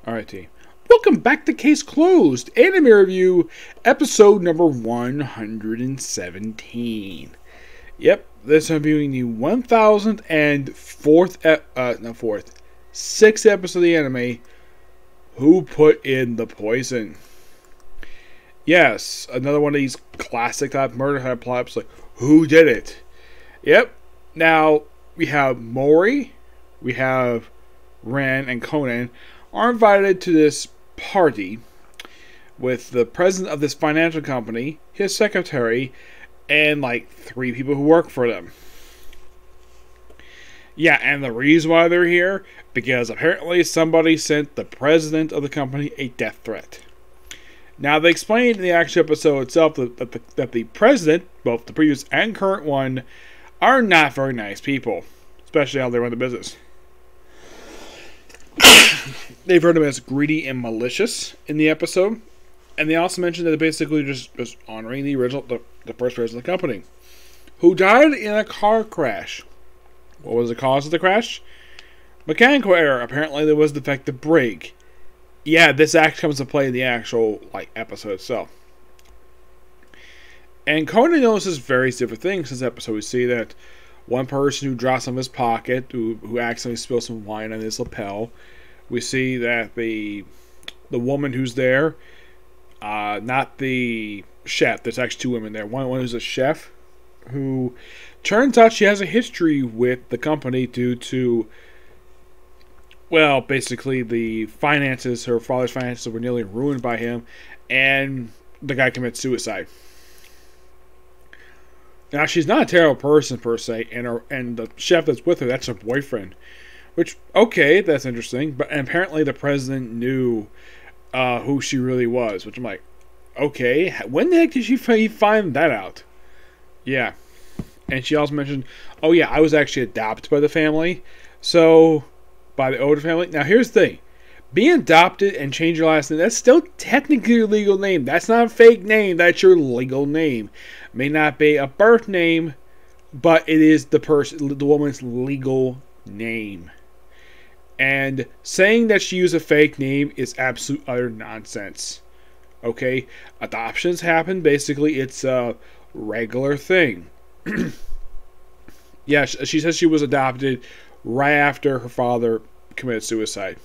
Alright, team. Welcome back to Case Closed, Anime Review, episode number 117. Yep, this I'm viewing the 6th episode of the anime, Who Put in the Poison? Yes, another one of these classic type murder type plots, like, who did it? Yep, now, we have Mori, we have Ren and Conan, are invited to this party with the president of this financial company, his secretary, and like 3 people who work for them. Yeah, and the reason why they're here, because apparently somebody sent the president of the company a death threat. Now, they explained in the actual episode itself that the president, both the previous and current one, are not very nice people, especially how they run the business. They've heard him as greedy and malicious in the episode, and they also mentioned that they're basically just honoring the first president of the company, who died in a car crash. What was the cause of the crash? Mechanical error. Apparently, there was a defective brake. Yeah, this actually comes to play in the actual episode itself. And Conan notices various different things in this episode. We see that one person who drops from his pocket, who accidentally spills some wine on his lapel. We see that the woman who's there, not the chef. There's actually 2 women there. One who's a chef, who turns out she has a history with the company due to, well, basically the finances. Her father's finances were nearly ruined by him, and the guy commits suicide. Now, she's not a terrible person per se, and the chef that's with her, that's her boyfriend. Which, okay, that's interesting. But apparently the president knew who she really was. Which I'm like, okay, when the heck did she find that out? Yeah. And she also mentioned, oh yeah, I was actually adopted by the family. So, by the older family. Now here's the thing. Being adopted and change your last name, that's still technically your legal name. That's not a fake name. That's your legal name. May not be a birth name, but it is the woman's legal name. And saying that she used a fake name is absolute utter nonsense. Okay? Adoptions happen. Basically, it's a regular thing. Yeah, she says she was adopted right after her father committed suicide.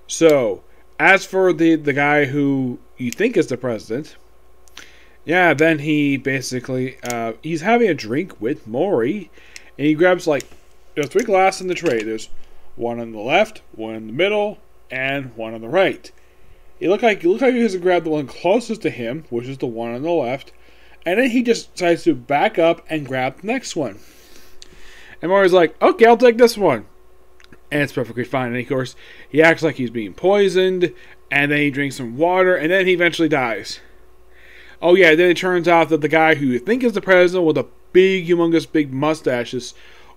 So, as for the guy who you think is the president, yeah, then he basically, he's having a drink with Mori, and he grabs, there's 3 glasses in the tray. There's one on the left, one in the middle, and one on the right. It looked like he was going to grab the one closest to him, which is the one on the left, and then he just decides to back up and grab the next one. And Mori's like, okay, I'll take this one. And it's perfectly fine. And of course, he acts like he's being poisoned, and then he drinks some water, and then he eventually dies. Oh yeah, then it turns out that the guy who you think is the president with a big, humongous, big mustache, this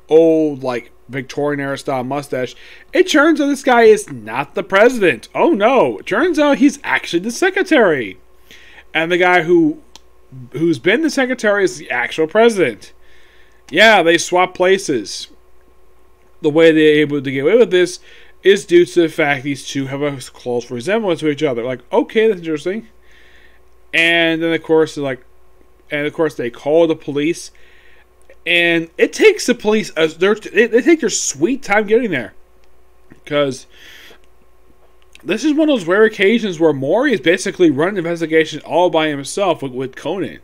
old, Victorian era style mustache, it turns out this guy is not the president. Oh no, it turns out he's actually the secretary. And the guy who's been the secretary is the actual president. Yeah, they swap places. The way they're able to get away with this is due to the fact these two have a close resemblance to each other. Okay, that's interesting. And then of course they call the police. And it takes the police, they take their sweet time getting there. Because this is one of those rare occasions where Mori is basically running an investigation all by himself with Conan.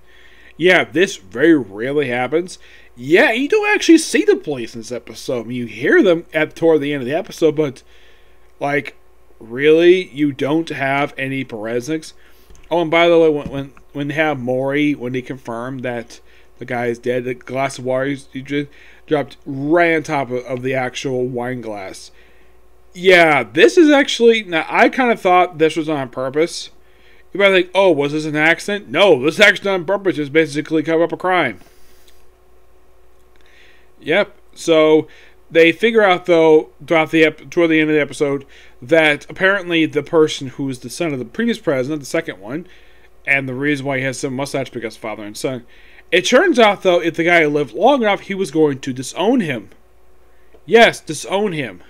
Yeah, this very rarely happens. Yeah, you don't actually see the police in this episode. I mean, you hear them toward the end of the episode, but, really, you don't have any forensics. Oh, and by the way, when they have Mori, when they confirm that the guy is dead, the glass of water he just dropped right on top of the actual wine glass. Yeah, this is actually... Now, I kind of thought this was on purpose. You might think, oh, was this an accident? No, this is actually on purpose. It's basically cover up a crime. Yep. So, they figure out, though, toward the end of the episode, that apparently the person who's the son of the previous president, the second one, and the reason why he has some mustache because father and son... It turns out, though, if the guy lived long enough, he was going to disown him. Yes, disown him.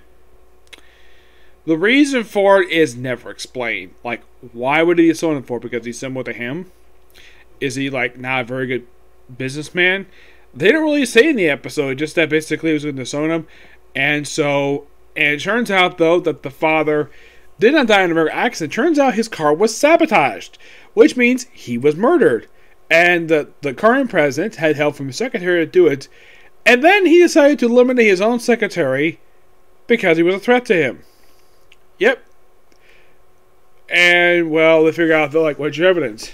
The reason for it is never explained. Like, why would he disown him for? Because he's similar to him? Is he, like, not a very good businessman? They didn't really say in the episode, just that basically he was going to disown him. And it turns out, though, that the father did not die in a murder accident. It turns out his car was sabotaged, which means he was murdered. And the current president had help from his secretary to do it. And then he decided to eliminate his own secretary because he was a threat to him. Yep. And, well, they figure out, they're like, what's your evidence?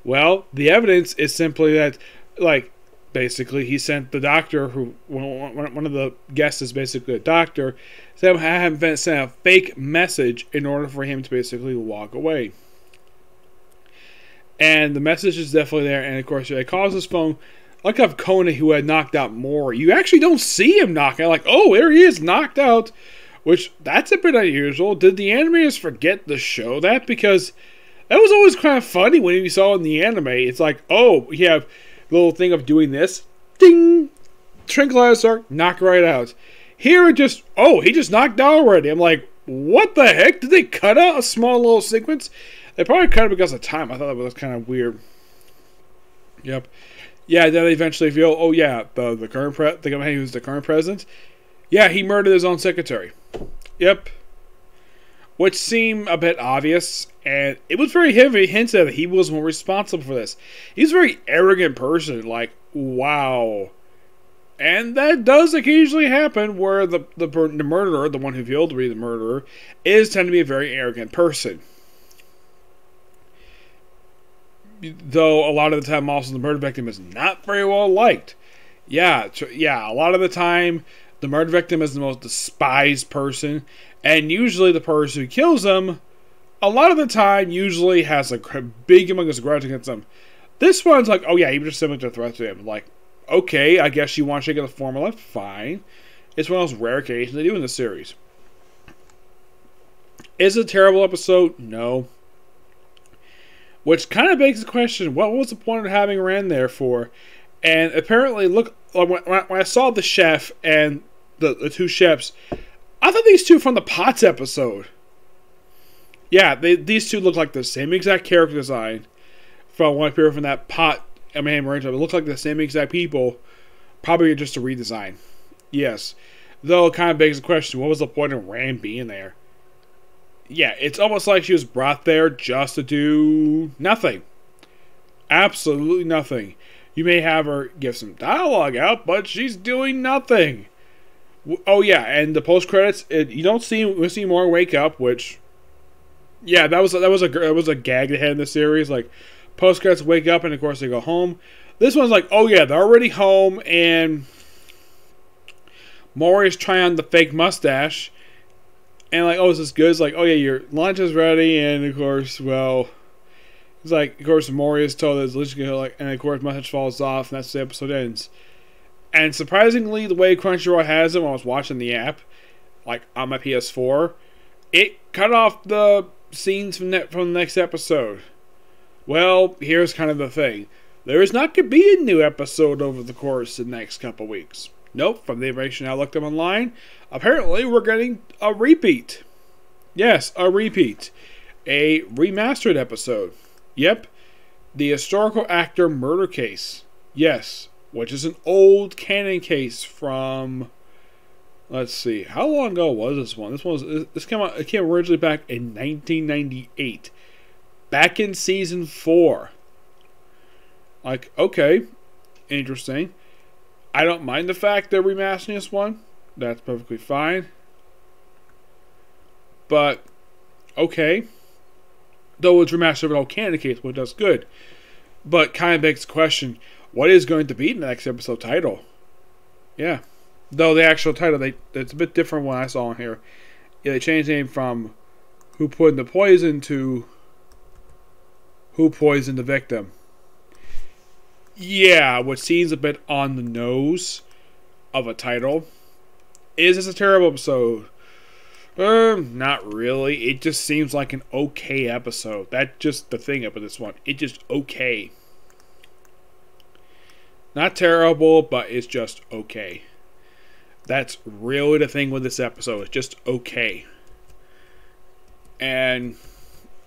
Well, the evidence is simply that, like, basically he sent the doctor, who, one of the guests is basically a doctor, sent a fake message in order for him to basically walk away. And the message is definitely there, and of course it calls his phone. Like of Conan, who had knocked out Maury. You actually don't see him knock out. Like, oh, there he is, knocked out. Which, that's a bit unusual. Did the animators forget to show that? Because that was always kind of funny when you saw it in the anime. It's like, oh, you have a little thing of doing this. Ding! Tranquilizer, knock right out. Here it just, oh, he just knocked out already. I'm like, what the heck? Did they cut out a small little sequence? They probably cut it because of time. I thought that was kind of weird. Yep. Yeah, then they eventually reveal, oh yeah, the current the guy who's the current president. Yeah, he murdered his own secretary. Yep. Which seemed a bit obvious, and it was very heavy hinted that he was more responsible for this. He's a very arrogant person, like, wow. And that does occasionally happen where the murderer, the one who revealed to be the murderer, is tend to be a very arrogant person. Though a lot of the time also the murder victim is not very well liked. Yeah, a lot of the time the murder victim is the most despised person, and usually the person who kills them, a lot of the time, usually has a big humongous grudge against them. This one's like, oh yeah, he was just simply a threat to him. Like, okay, I guess you want to shake the formula, fine. It's one of those rare occasions they do in the series. Is it a terrible episode? No. Which kind of begs the question, what was the point of having Rand there for? And apparently, look, when I saw the chef and the two chefs, I thought these two from the Pots episode. Yeah, these two look like the same exact character design from what appeared from that Pot Marine. They look like the same exact people, probably just a redesign. Yes. Though it kind of begs the question, what was the point of Rand being there? Yeah, it's almost like she was brought there just to do nothing. Absolutely nothing. You may have her give some dialogue out, but she's doing nothing. Oh yeah, and the post credits, you don't see more wake up, which, yeah, that was a gag they had in the series. Like, post credits wake up, and of course they go home. This one's like, oh yeah, they're already home, and Maury's trying on the fake mustache. And like, oh, is this good? It's like, oh yeah, your lunch is ready, and of course, well, it's like, of course, Maury is told that his lunch is gonna, like, and of course, mustache falls off, and that's the episode ends. And surprisingly, the way Crunchyroll has it, when I was watching the app, like on my PS4, it cut off the scenes from the next episode. Well, here's kind of the thing: there is not going to be a new episode over the course of the next couple weeks. Nope, from the information I looked up online, apparently we're getting a repeat. Yes, a repeat. A remastered episode. Yep. The historical actor murder case. Yes, which is an old canon case from, let's see, how long ago was this one? This came out, it came originally back in 1998. Back in season 4. Like, okay, interesting. I don't mind the fact they're remastering this one. That's perfectly fine. But, okay. Though it's remastered of an old canon case, which does good. But kind of begs the question, what is going to be the next episode title? Yeah. Though the actual title, it's a bit different when I saw in here. Yeah, they changed the name from Who Put the Poison to Who Poisoned the Victim. Yeah, what seems a bit on the nose of a title. Is this a terrible episode? Not really. It just seems like an okay episode. That's just the thing about this one. It's just okay. Not terrible, but it's just okay. That's really the thing with this episode. It's just okay. and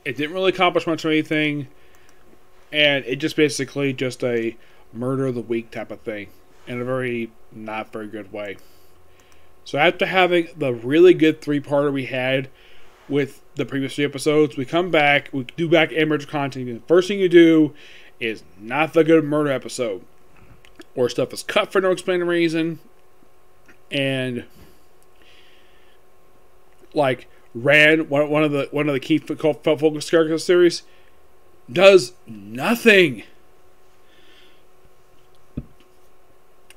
it didn't really accomplish much of anything, and it just basically just a murder of the week type of thing in a very not very good way. So after having the really good 3-parter we had with the previous 3 episodes, we come back, we do back emerge content. The first thing you do is not the good murder episode, or stuff is cut for no explained reason, and like Rand, one of the key focus characters of the series, does nothing.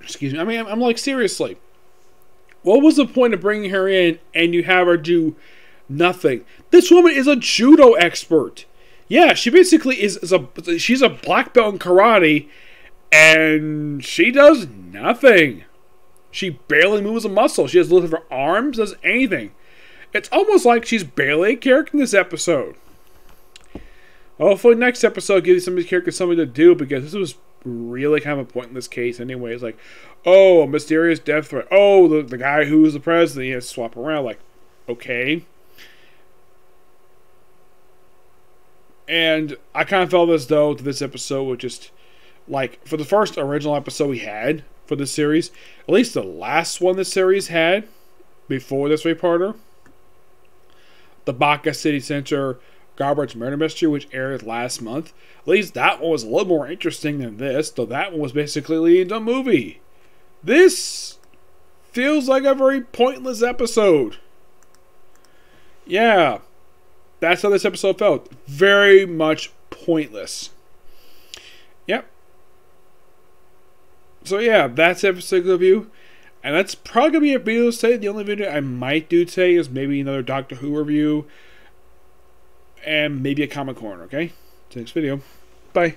Excuse me. I mean, I'm like, seriously. What was the point of bringing her in and you have her do nothing? This woman is a judo expert. Yeah, she basically she's a black belt in karate, and she does nothing. She barely moves a muscle. She has little of her arms, does anything. It's almost like she's barely a character in this episode. Hopefully next episode gives some of these characters something to do, because this was really kind of a pointless case anyway. It's like, oh, a mysterious death threat. Oh, the guy who was the president, he has to swap around. Like, okay. And I kind of felt as though this episode was just, like, for the first original episode we had for this series, at least the last one this series had before this 3-parter, the Baka City Center Garbage Murder Mystery, which aired last month, at least that one was a little more interesting than this, though that one was basically leading to a movie. This feels like a very pointless episode. Yeah, that's how this episode felt. Very much pointless. Yep. So yeah, that's episode review. And that's probably going to be a video today. The only video I might do today is maybe another Doctor Who review. And maybe a Comic Corner, okay? Till next video. Bye.